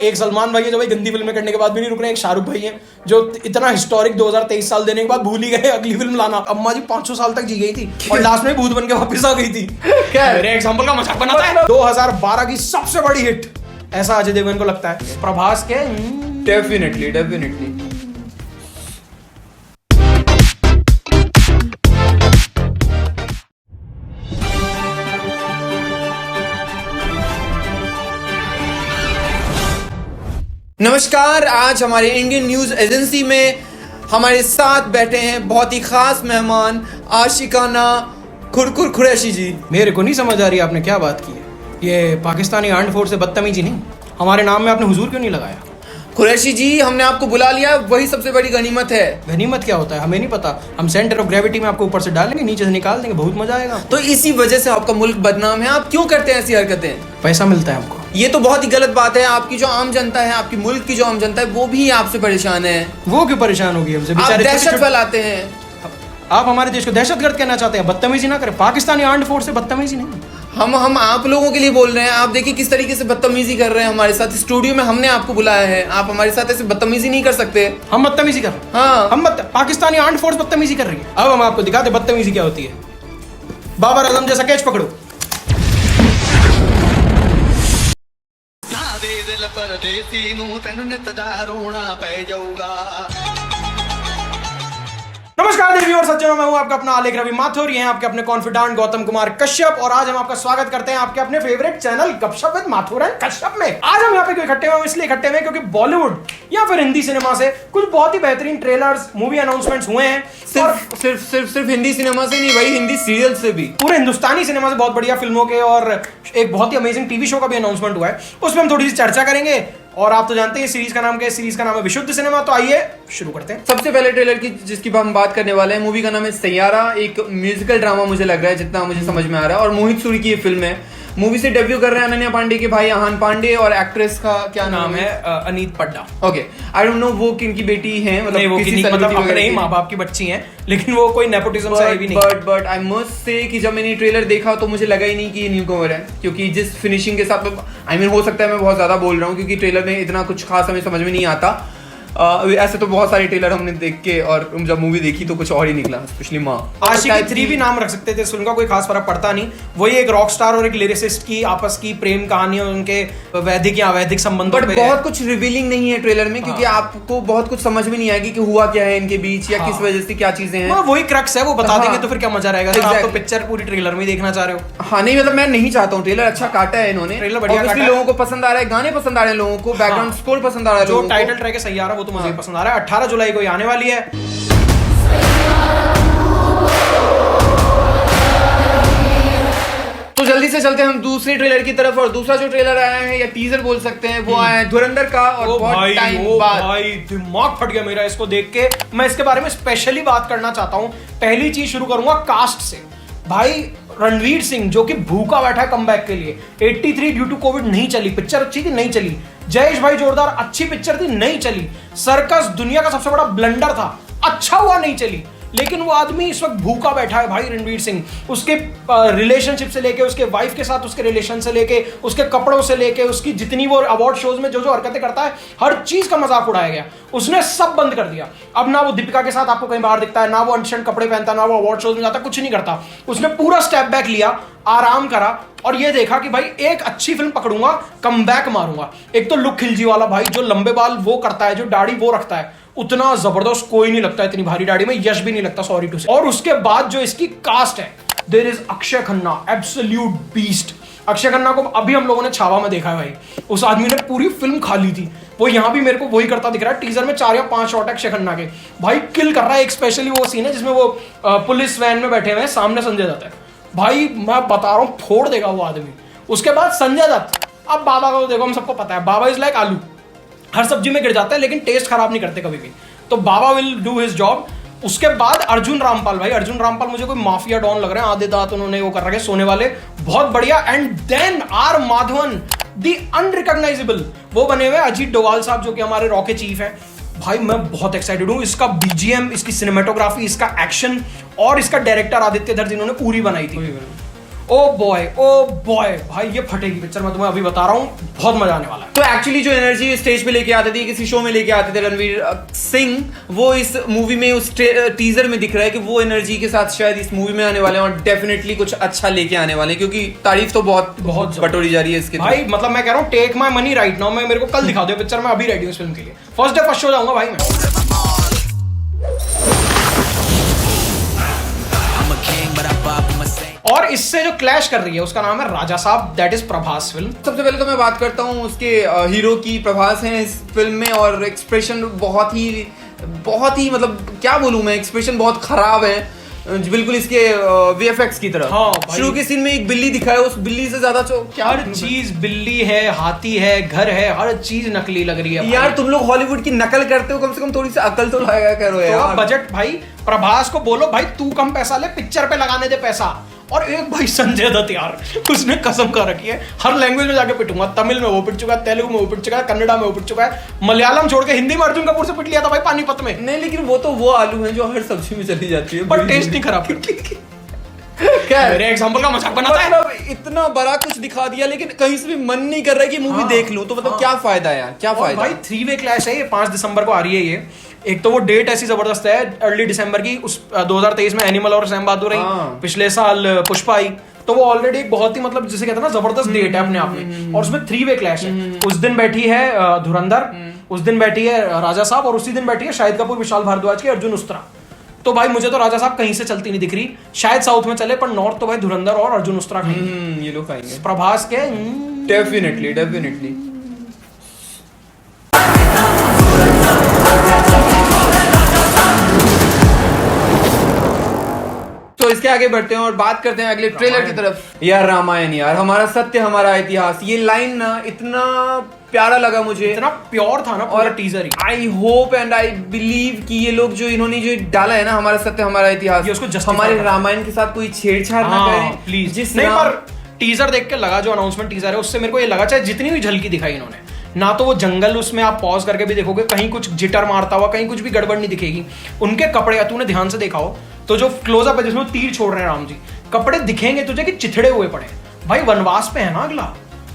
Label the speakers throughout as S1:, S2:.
S1: एक सलमान भाई है जो भाई गंदी फिल्में करने के बाद भी नहीं रुक रहे, एक शाहरुख भाई है जो इतना हिस्टोरिक 2023 साल देने के बाद भूल ही गए अगली फिल्म लाना। अम्मा जी 500 साल तक जी गई थी और लास्ट में भूत बन के वापस आ गई थी। क्या मेरे एग्जांपल का मजाक बनाता है। 2012 की सबसे बड़ी हिट ऐसा अजय देवगन को लगता है। प्रभास के
S2: डेफिनेटली नमस्कार। आज हमारे इंडियन न्यूज एजेंसी में हमारे साथ बैठे हैं बहुत ही खास मेहमान आशिकाना खुरकुर कुरैशी जी।
S1: मेरे को नहीं समझ आ रही आपने क्या बात की है। ये पाकिस्तानी आर्म्ड फोर्स से बदतमीजी नहीं, हमारे नाम में आपने हुजूर क्यों नहीं लगाया?
S2: कुरैशी जी हमने आपको बुला लिया, वही सबसे बड़ी गनीमत है।
S1: गनीमत क्या होता है हमें नहीं पता। हम सेंटर ऑफ ग्रेविटी में आपको ऊपर से डालेंगे, नीचे से निकाल देंगे, बहुत मजा आएगा।
S2: तो इसी वजह से आपका मुल्क बदनाम है। आप क्यों करते हैं ऐसी हरकतें?
S1: पैसा मिलता है हमको।
S2: ये तो बहुत ही गलत बात है। आपकी जो आम जनता है, आपकी मुल्क की जो आम जनता है, वो भी आपसे परेशान है।
S1: वो क्यों परेशान होगी हमसे?
S2: आप दहशत फैलाते हैं।
S1: आप हमारे देश को दहशतगर्द कहना चाहते हैं? बदतमीजी ना करें। पाकिस्तानी आर्म्ड फोर्स से बदतमीजी नहीं।
S2: हम आप लोगों के लिए बोल रहे हैं। आप देखिए किस तरीके से बदतमीजी कर रहे हैं हमारे साथ। स्टूडियो में हमने आपको बुलाया है, आप हमारे साथ ऐसे बदतमीजी नहीं कर सकते।
S1: हम बदतमीजी कर रहे हैं?
S2: हाँ,
S1: हम पाकिस्तानी आर्म्ड फोर्स बदतमीजी कर रही है। अब हम आपको दिखाते बदतमीजी क्या होती है। बाबर आजम जैसा कैच पकड़ो।
S3: परदेसी नूं तैनूं नित दा रोना पै जाऊगा।
S1: नमस्कार देवी और सज्जनों, मैं हूं आपका अपना आलेख रवि माथुर। ये हैं आपके अपने कॉन्फिडेंट गौतम कुमार कश्यप और आज हम आपका स्वागत करते हैं आपके अपने फेवरेट चैनल गपशप विद माथुर एंड कश्यप में। आज हम यहाँ पे क्यों इकट्ठे हुए? इसलिए इकट्ठे हुए क्योंकि बॉलीवुड या फिर हिंदी सिनेमा से कुछ बहुत ही बेहतरीन ट्रेलर्स, मूवी अनाउंसमेंट्स हुए हैं।
S2: सिर्फ हिंदी सिनेमा से नहीं भाई, हिंदी सीरियल से भी,
S1: पूरे हिंदुस्तानी सिनेमा से बहुत बढ़िया फिल्मों के और एक बहुत ही अमेजिंग टीवी शो का भी अनाउंसमेंट हुआ है। उसमें हम थोड़ी सी चर्चा करेंगे। और आप तो जानते हैं सीरीज का नाम क्या है? सीरीज का नाम है विशुद्ध सिनेमा। तो आइए शुरू करते हैं।
S2: सबसे पहले ट्रेलर की जिसकी हम बात करने वाले हैं, मूवी का नाम है सैयारा। एक म्यूजिकल ड्रामा मुझे लग रहा है, जितना मुझे समझ में आ रहा है। और मोहित सूरी की ये फिल्म है। मूवी से डेब्यू कर रहे हैं अनन्या पांडे के भाई आहान पांडे और एक्ट्रेस का क्या नाम है?
S1: अनीत पड्डा।
S2: ओके, आई डोंट नो वो किनकी बेटी है,
S1: मतलब वो किसी मतलब अपने ही माँ बाप की बच्ची हैं, लेकिन वो कोई नेपोटिज्म से भी नहीं।
S2: बट आई मस्ट से कि जब मैंने ट्रेलर देखा तो मुझे लगा ही नहीं कि ये न्यू कमर है, क्योंकि जिस फिनिशिंग के साथ हो सकता है मैं बहुत ज्यादा बोल रहा हूँ क्योंकि ट्रेलर में इतना कुछ खास हमें समझ में नहीं आता। ऐसे तो बहुत सारे ट्रेलर हमने देख के और जब मूवी देखी तो कुछ और ही निकला, स्पेशली माँ।
S1: आशिकी 3 भी नाम रख सकते थे, फिल्म का कोई खास फर्क पड़ता नहीं। वही एक रॉक स्टार और एक लिरिसिस्ट की आपस की प्रेम कहानी और उनके वैदिक या अवैधिक संबंधों पे
S2: बहुत कुछ रिवीलिंग नहीं है ट्रेलर में, क्योंकि आपको बहुत कुछ समझ में नहीं आएगी कि हुआ क्या है इनके बीच या किस वजह से क्या चीजें हैं।
S1: वही क्रक्स है, वो बता देंगे तो फिर क्या मजा रहेगा। आप तो पिक्चर पूरी ट्रेलर में देखना चाह रहे हो।
S2: हाँ नहीं, मतलब मैं नहीं चाहता हूँ। ट्रेलर अच्छा काटा है इन्होंने,
S1: ट्रेलर बढ़िया काटा है।
S2: लोगों को पसंद आ रहा है, गाने पसंद आ रहे हैं लोगों को, बैकग्राउंड स्कोर पसंद आ रहा है।
S1: जो टाइटल ट्रैक है सैयारा, वो तो मुझे पसंद आ रहा है। 18 जुलाई को ये आने वाली है।
S2: तो जल्दी से चलते हैं हम दूसरे ट्रेलर की तरफ। और दूसरा जो ट्रेलर आया है या टीजर बोल सकते हैं, वो आया है धुरंधर का। और बहुत टाइम बाद
S1: भाई दिमाग फट गया मेरा इसको देख के। मैं इसके बारे में स्पेशली बात करना चाहता हूं। पहली चीज शुरू करूंगा कास्ट से। भाई रणवीर सिंह जो कि भूखा बैठा है कमबैक के लिए। 83 ड्यू टू कोविड नहीं चली, पिक्चर अच्छी थी नहीं चली। जयेश भाई जोरदार अच्छी पिक्चर थी नहीं चली। सर्कस दुनिया का सबसे बड़ा ब्लंडर था, अच्छा हुआ नहीं चली। लेकिन वो आदमी इस वक्त भूखा बैठा है भाई रणवीर सिंह। उसके रिलेशनशिप से लेके, उसके वाइफ के साथ उसके रिलेशन से लेके, उसके कपड़ों से लेके, उसकी जितनी वो अवार्ड शोज में जो जो हरकतें करता है, हर चीज का मजाक उड़ाया गया। उसने सब बंद कर दिया। अब ना वो दीपिका के साथ आपको कहीं बाहर दिखता है, ना वो अनशर्ट कपड़े पहनता, ना वो अवार्ड शोज में जाता, कुछ नहीं करता। उसने पूरा स्टेप बैक लिया, आराम करा और ये देखा कि भाई एक अच्छी फिल्म पकड़ूंगा, कमबैक मारूंगा। एक तो लुक खिलजी वाला भाई, जो लंबे बाल वो करता है, जो दाढ़ी वो रखता है, उतना जबरदस्त कोई नहीं लगता इतनी भारी दाढ़ी में। यश भी नहीं लगता, सॉरी टू से। और उसके बाद जो इसकी कास्ट है, there is Akshay Khanna, absolute beast. Akshay Khanna को अभी हम लोगों ने छावा में देखा है भाई। उस आदमी ने पूरी फिल्म खा ली थी। वो यहाँ भी मेरे को वही करता दिख रहा है। टीजर में 4 या 5 शॉट है अक्षय खन्ना के, भाई किल कर रहा है। एक स्पेशली वो सीन है जिसमें वो पुलिस वैन में बैठे हुए हैं, सामने संजय दत्त है। भाई मैं बता रहा हूँ फोड़ देगा वो आदमी। उसके बाद संजय दत्त। अब बाबा को देखो, हम सबको पता है बाबा इज लाइक आलू, हर सब्जी में गिर जाता है लेकिन टेस्ट खराब नहीं करते कभी भी। तो बाबा विल डू हिज जॉब। उसके बाद अर्जुन रामपाल। भाई अर्जुन रामपाल मुझे कोई माफिया डॉन लग रहे हैं, आधे दांत उन्होंने वो कर रखे सोने वाले, बहुत बढ़िया। And then R Madhavan the unrecognisable, वो बने हुए अजीत डोभाल साहब जो कि हमारे रॉ के चीफ है। भाई मैं बहुत एक्साइटेड हूँ। इसका बीजीएम, इसकी सिनेमेटोग्राफी, इसका एक्शन और इसका डायरेक्टर आदित्य धर जिन्होंने पूरी बनाई थी। ओ बॉय भाई ये फटेगी पिक्चर, मैं तुम्हें अभी बता रहा हूँ, बहुत मजा आने वाला है।
S2: तो एक्चुअली जो एनर्जी स्टेज पे लेके आते थे, किसी शो में लेके आते थे रणवीर सिंह, वो इस मूवी में उस टीजर में दिख रहा है कि वो एनर्जी के साथ शायद इस मूवी में आने वाले हैं और डेफिनेटली कुछ अच्छा लेके आने वाले हैं, क्योंकि तारीफ तो बहुत बटोरी जा रही है इसके।
S1: भाई मतलब मैं कह रहा हूँ take my money right now, मैं मेरे को कल दिखा दो पिक्चर, मैं अभी रेडी हूँ इस फिल्म के लिए, फर्स्ट डे फर्स्ट शो जाऊंगा भाई मैं। और इससे जो क्लैश कर रही है उसका नाम है राजा साहब, दैट इज प्रभास फिल्म।
S2: सबसे पहले तो मैं बात करता हूँ उसके हीरो की, प्रभास हैं इस फिल्म में, और एक्सप्रेशन बहुत ही मतलब क्या बोलूँ मैं, एक्सप्रेशन बहुत खराब है बिल्कुल इसके वीएफएक्स की तरह।
S1: हाँ,
S2: शुरू के सीन में एक बिल्ली दिखाया, उस बिल्ली से ज्यादा क्या
S1: हर चीज बिल्ली है, हाथी है, घर है, हर चीज नकली लग रही है
S2: यार। तुम लोग हॉलीवुड की नकल करते हो, कम से कम थोड़ी सी अकल तो लगाया करो यार।
S1: बजट भाई, प्रभास को बोलो भाई तू कम पैसा ले, पिक्चर पे लगाने दे पैसा। और एक भाई संजय दत्त यार, उसने कसम कर रखी है हर लैंग्वेज में जाके पिटूंगा, तमिल में वो पिट चुका है, तेलुगु में वो पिट चुका है, कन्नड़ा में वो पिट चुका है, मलयालम छोड़ के हिंदी में अर्जुन कपूर से पिट लिया था भाई पानीपत में।
S2: नहीं लेकिन वो तो वो आलू है जो हर सब्जी में चली जाती है,
S1: पर टेस्ट नहीं खराब क्या मेरे एग्जांपल का मजाक बनाता है।
S2: मतलब इतना बड़ा कुछ दिखा दिया लेकिन कहीं से भी मन नहीं कर रहा है कि मूवी देख लूं, तो मतलब क्या फायदा यार, क्या फायदा
S1: भाई। 3-वे क्लैश है ये, 5 दिसंबर को आ रही है ये। एक तो वो डेट ऐसी जबरदस्त है, अर्ली दिसंबर की, उस 2023 में एनिमल और सैम बहादुर आई, पिछले साल पुष्पा आई, तो वो ऑलरेडी एक बहुत ही मतलब जिसे कहते हैं ना जबरदस्त डेट है अपने आप में। और उसमें 3-वे क्लैश है, उस दिन बैठी है धुरंधर, उस दिन बैठी है राजा साहब, और उसी दिन बैठी है शाहिद कपूर, विशाल भारद्वाज की अर्जुन उस्त्रा। तो भाई मुझे तो राजा साहब कहीं से चलती नहीं दिख रही, शायद साउथ में चले, पर नॉर्थ तो भाई धुरंधर और अर्जुन उस्त्रा खाएंगे,
S2: ये लोग खाएंगे
S1: प्रभास के।
S2: डेफिनेटली। तो इसके आगे बढ़ते हैं और बात करते हैं अगले ट्रेलर की तरफ। यार रामायण, यार हमारा सत्य हमारा इतिहास, ये लाइन ना इतना प्यारा लगा मुझे,
S1: इतना प्योर था ना पूरा teaser he.
S2: I hope and I believe कि ये लोग जो इन्होंने जो डाला है ना हमारा सत्य हमारा इतिहास,
S1: ये उसको
S2: हमारे रामायण के साथ कोई छेड़छाड़ ना करें
S1: प्लीज।
S2: जिस
S1: नहीं पर टीजर देख के लगा, जो अनाउंसमेंट टीजर है उससे मेरे को ये लगा, चाहे जितनी भी झलकी दिखाई इन्होंने ना, तो वो जंगल उसमें आप पॉज करके भी देखोगे कहीं कुछ जिटर मारता हुआ, कहीं कुछ भी गड़बड़ नहीं दिखेगी। उनके कपड़े तूने ध्यान से देखा हो तो जो क्लोजअप है जिसमें तीर छोड़ रहे हैं राम जी, कपड़े दिखेंगे तुझे कि चिथड़े हुए पड़े भाई, वनवास पे है ना अगला।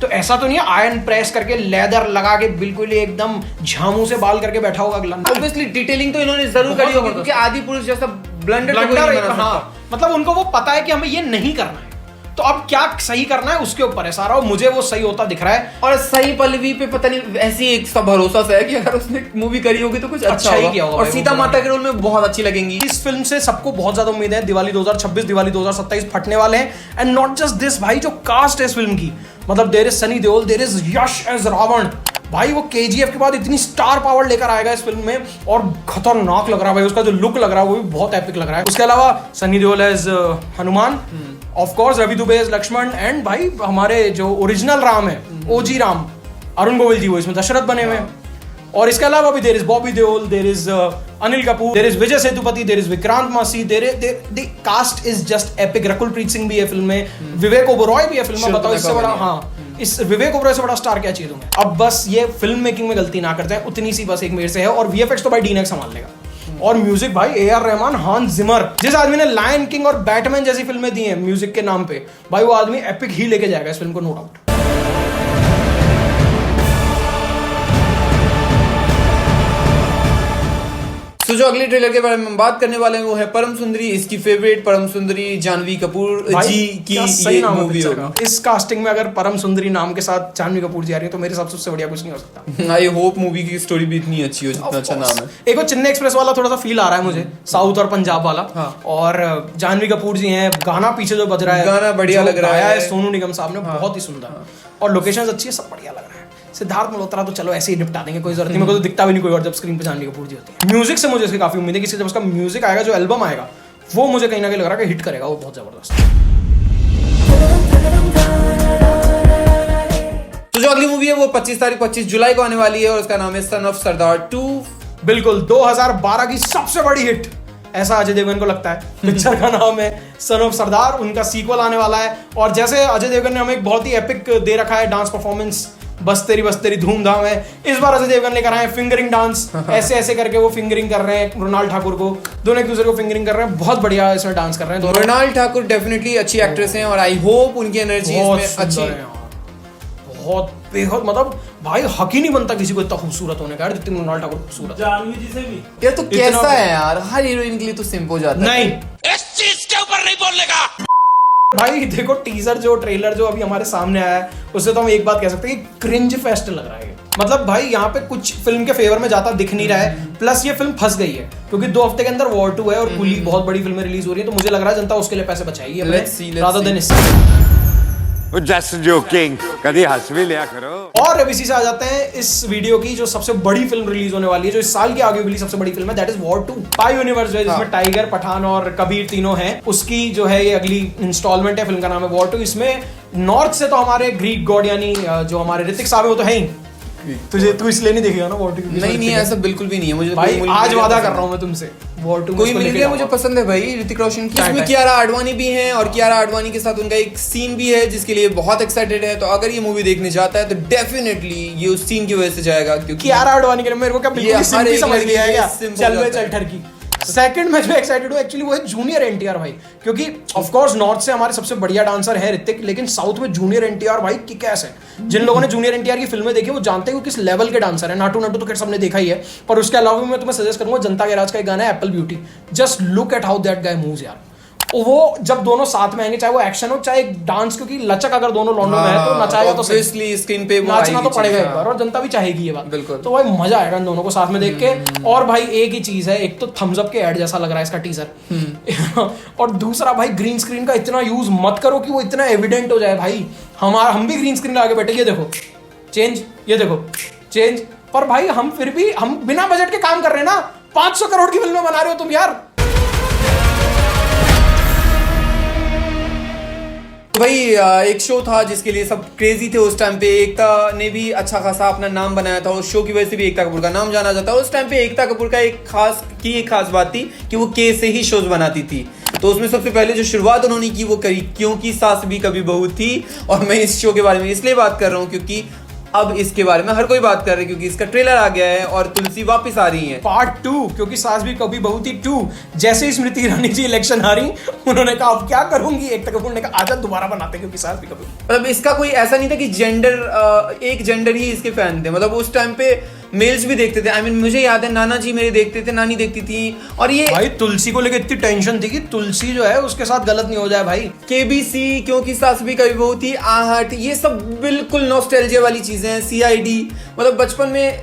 S1: तो ऐसा तो नहीं है आयरन प्रेस करके लेदर लगा के बिल्कुल ही एकदम झामू से बाल करके बैठा होगा अगला।
S2: ऑब्वियसली डिटेलिंग तो इन्होंने जरूर करी होगी, क्योंकि आदि पुरुष जैसा ब्लंडर
S1: हाँ, मतलब उनको वो पता है कि हमें ये नहीं करना है, तो अब क्या सही करना है उसके ऊपर है सारा, और मुझे वो सही होता दिख रहा है।
S2: और सही पल्लवी पे पता नहीं ऐसी एक सा भरोसा सा है कि अगर उसने मूवी करी होगी तो कुछ अच्छा ही किया होगा, और सीता माता के रोल में बहुत अच्छी लगेंगी।
S1: इस फिल्म से सबको बहुत ज्यादा उम्मीद है, दिवाली 2026 दिवाली 2027 फटने वाले हैं। एंड नॉट जस्ट दिस भाई, जो कास्ट है इस फिल्म की, मतलब there is Sunny Deol, there is Yash as Ravan, भाई वो केजीएफ के बाद इतनी स्टार पावर लेकर आएगा इस फिल्म में, और खतरनाक लग रहा है भाई, उसका जो लुक लग रहा है वो भी बहुत एपिक लग रहा है। उसके अलावा Sunny Deol as Hanuman, of course Ravi Dubey as Lakshman, and भाई हमारे जो ओरिजिनल राम है, ओजी राम, अरुण गोविल जी वो इसमें दशरथ बने हुए हैं। और इसके अलावा भी there is Bobby Deol, there is Anil Kapoor, there is Vijay Sethupathi, there is Vikrant Massey, the cast is just epic. Rakul Preet Singh भी है फिल्म में, विवेक ओबरॉय भी है फिल्म में, बताओ इससे बड़ा, हाँ इस विवेक ओबरॉय से बड़ा स्टार क्या चाहिए तुम्हें। अब बस ये फिल्म मेकिंग में गलती ना करते हैं, उतनी सी बस एक मेरे से है, और वीएफएक्स तो भाई डीनेक्स संभाल लेगा। और म्यूजिक भाई ए आर रहमान, हांस जिमर, जिस आदमी ने लायन किंग और बैटमैन जैसी फिल्में दी हैं म्यूजिक के नाम पे, भाई वो आदमी एपिक ही लेके जाएगा इस फिल्म को, नो डाउट।
S2: तो जो अगले ट्रेलर के बारे में हम बात करने वाले हैं वो है परम सुंदरी, इसकी फेवरेट परम सुंदरी जानवी कपूर जी की ये मूवी होगी।
S1: इस कास्टिंग में अगर परम सुंदरी नाम के साथ जानवी कपूर जी आ रही है तो मेरे हिसाब से सबसे बढ़िया कुछ नहीं हो सकता।
S2: आई होप मूवी की स्टोरी भी इतनी अच्छी हो जितना अच्छा नाम है।
S1: एक वो चेन्नई एक्सप्रेस वाला थोड़ा सा फील आ रहा है मुझे, साउथ और पंजाब वाला। और जानवी कपूर जी हैं, गाना पीछे जो बज रहा है,
S2: गाना बढ़िया लग रहा है,
S1: सोनू निगम साहब ने, बहुत ही सुंदर, और लोकेशंस अच्छी है, सब बढ़िया लग रहा है। सिद्धार्थ मल्होत्रा तो चलो ऐसे ही निपटा देंगे, कोई जरूरत नहीं, मेरे को तो दिखता भी नहीं कोई और जब स्क्रीन पे जानवी कपूर जी होती है। म्यूजिक से मुझे इसकी काफी उम्मीद है कि जब उसका म्यूजिक आएगा, जो एल्बम आएगा, वो मुझे कहीं ना कहीं लग रहा है कि हिट करेगा, वो बहुत जबरदस्त।
S2: तो जो अगली मूवी है वो 25 जुलाई को आने वाली है, और उसका नाम है सन ऑफ सरदार 2।
S1: बिल्कुल 2012 की सबसे बड़ी हिट, ऐसा अजय देवगन को लगता है। पिक्चर का नाम है सन ऑफ सरदार, उनका सीक्वल आने वाला है। और जैसे अजय देवगन ने हमें एक बहुत ही एपिक दे रखा है डांस परफॉर्मेंस बस तेरी धूमधाम है। इस बार अजय देवगन लेकर आए फिंगरिंग डांस, ऐसे ऐसे करके वो फिंगरिंग कर रहे हैं मृणाल ठाकुर को, दोनों एक दूसरे को फिंगरिंग कर रहे हैं, बहुत बढ़िया इसमें डांस कर रहे हैं।
S2: मृणाल ठाकुर डेफिनेटली अच्छी एक्ट्रेस हैं और आई होप उनकी एनर्जी इसमें अच्छी,
S1: बहुत बेहद, मतलब भाई हक ही नहीं बनता किसी को इतना खूबसूरत होने का यार जितनी मृणाल ठाकुर खूबसूरत।
S4: जानवी जी से भी
S2: यार तो कैसा है यार, हर हीरोइन के लिए तो सिंप हो जाता है।
S1: नहीं
S3: इस चीज के ऊपर नहीं बोलने का।
S1: भाई देखो टीजर जो ट्रेलर जो अभी हमारे सामने आया है उससे तो हम एक बात कह सकते हैं कि क्रिंज फेस्ट लग रहा है। मतलब भाई यहाँ पे कुछ फिल्म के फेवर में जाता दिख नहीं रहा है, प्लस ये फिल्म फंस गई है क्योंकि 2 हफ्ते के अंदर वॉर 2 है और कुली बहुत बड़ी फिल्में रिलीज हो रही है, तो मुझे लग रहा है जनता उसके लिए पैसे बचाएगी rather than इससे।
S5: जस्ट जोकिंग, कभी हंस भी लिया करो।
S1: और अब इसी से आ जाते हैं इस वीडियो की जो सबसे बड़ी फिल्म रिलीज होने वाली है, जो इस साल की आगे वाली सबसे बड़ी फिल्म है, that is war 2 pi universe, जिसमें टाइगर, पठान और कबीर तीनों हैं। उसकी जो है ये अगली इंस्टॉलमेंट है, फिल्म का नाम है वॉर 2। इसमें नॉर्थ से तो हमारे ग्रीक गॉड यानी जो हमारे ऋतिक साहब है वो तो है ही, तू इसलिए नहीं देखेगा ना वॉर 2?
S2: नहीं ऐसा बिल्कुल भी नहीं है। मुझे
S1: भाई आज वादा कर रहा हूँ मैं तुमसे, वॉर 2
S2: कोई मिल गया मुझे पसंद है भाई ऋतिक रोशन की। इसमें कियारा आडवाणी भी हैं और कियारा आडवाणी के साथ उनका एक सीन भी है जिसके लिए बहुत एक्साइटेड है। तो अगर ये मूवी देखने जाता है तो डेफिनेटली ये उस सीन की वजह से जाएगा, क्योंकि
S1: कियारा आडवाणी के मेरे को क्या बिल्कुल सिंपल समझ लिया है क्या, चल वे चल ठरकी। सेकंड में जो एक्साइटेड हूँ एक्चुअली वो है जूनियर एनटीआर भाई, क्योंकि ऑफ कोर्स नॉर्थ से हमारे सबसे बढ़िया डांसर है ऋतिक, लेकिन साउथ में जूनियर एनटीआर भाई किक-एस है। जिन लोगों ने जूनियर एनटीआर की फिल्में देखी वो जानते हैं वो किस लेवल के डांसर है। नाटू नाटू तो खैर सबने देखा ही है, पर उसके अलावा भी मैं तुम्हें सजेस्ट करूंगा जनता के राज का एक गाना है Apple beauty, just look at how that guy moves यार। वो जब दोनों साथ में आएंगे, चाहे वो एक्शन हो चाहे डांस, क्योंकि लचक अगर दोनों लॉन्डो में है तो नचाएगा तो
S2: ऑब्वियसली स्क्रीन पे
S1: नाचना तो पड़ेगा एक बार, और जनता भी चाहेगी ये बात बिल्कुल। तो भाई मजा आएगा इन दोनों को साथ में देख के। और भाई एक ही चीज है, एक तो थम्स अप के ऐड जैसा लग रहा है इसका टीजर और दूसरा भाई ग्रीन स्क्रीन का इतना यूज मत करो कि वो इतना एविडेंट हो जाए भाई। हम भी ग्रीन स्क्रीन आगे बैठे, ये देखो चेंज, ये देखो चेंज, पर भाई हम फिर भी हम बिना बजट के काम कर रहे हैं ना। 500 करोड़ की फिल्में बना रहे हो तुम यार।
S2: तो भाई एक शो था जिसके लिए सब क्रेजी थे उस टाइम पे। एकता ने भी अच्छा खासा अपना नाम बनाया था, उस शो की वजह से भी एकता कपूर का नाम जाना जाता है। उस टाइम पे एकता कपूर का एक खास बात थी कि वो के से ही शोज बनाती थी। तो उसमें सबसे पहले जो शुरुआत उन्होंने की वो करी क्योंकि सास भी कभी बहू थी। और मैं इस शो के बारे में इसलिए बात कर रहा हूँ क्योंकि अब इसके बारे में हर कोई बात कर रहा है, क्योंकि इसका ट्रेलर आ गया है और तुलसी वापस आ रही है
S1: पार्ट 2, क्योंकि सास भी कभी बहू थी 2। जैसे ही स्मृति ईरानी जी इलेक्शन हारी, उन्होंने कहा अब क्या करूंगी, एकता कपूर ने कहा आजा दोबारा बनाते क्योंकि सास भी कभी।
S2: मतलब इसका कोई ऐसा नहीं था कि एक जेंडर ही इसके फैन थे। मतलब उस टाइम पे मेल्स भी देखते थे। आई मीन मुझे याद है नाना जी मेरे देखते थे, नानी देखती थी। और ये
S1: भाई तुलसी को लेकर इतनी टेंशन थी कि तुलसी जो है उसके साथ गलत नहीं हो जाए भाई।
S2: केबीसी, क्योंकि सास भी कभी बहू थी, आहट, ये सब बिल्कुल नॉस्टैल्जिया वाली चीजें हैं। सीआईडी, मतलब बचपन में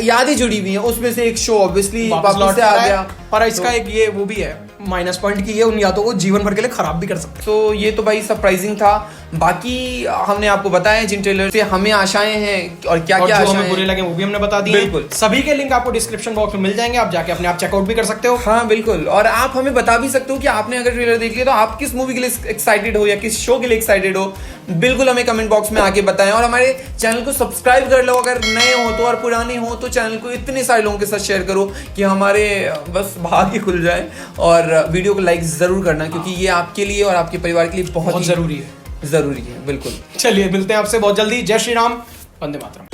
S2: यादें जुड़ी हुई हैं। उसमें से एक शो ऑब्वियसली वापस से आ गया,
S1: पर इसका एक ये वो भी है माइनस पॉइंट की, ये उन यादों को जीवन भर के लिए खराब भी कर सकते हैं।
S2: तो ये तो भाई सरप्राइजिंग था। बाकी हमने आपको बताया जिन ट्रेलर से हमें आशाएं हैं और क्या क्या
S1: जो हमें बुरे लगे वो भी हमने बता दिए।
S2: बिल्कुल,
S1: सभी के लिंक आपको डिस्क्रिप्शन बॉक्स में मिल जाएंगे, आप जाके अपने आप चेकआउट भी कर सकते हो।
S2: हाँ बिल्कुल, और आप हमें बता भी सकते हो कि आपने अगर ट्रेलर देख लिया तो आप किस मूवी के लिए एक्साइटेड हो या किस शो के लिए एक्साइटेड हो। बिल्कुल हमें कमेंट बॉक्स में आके बताएं और हमारे चैनल को सब्सक्राइब कर लो अगर नए हो तो, और पुराने हो तो चैनल को इतने सारे लोगों के साथ शेयर करो कि हमारे बस भाग ही खुल जाए। और वीडियो को लाइक जरूर करना क्योंकि ये आपके लिए और आपके परिवार के लिए बहुत
S1: जरूरी है।
S2: जरूरी है। बिल्कुल,
S1: चलिए मिलते हैं आपसे बहुत जल्दी। जय श्री राम, वंदे मातरम।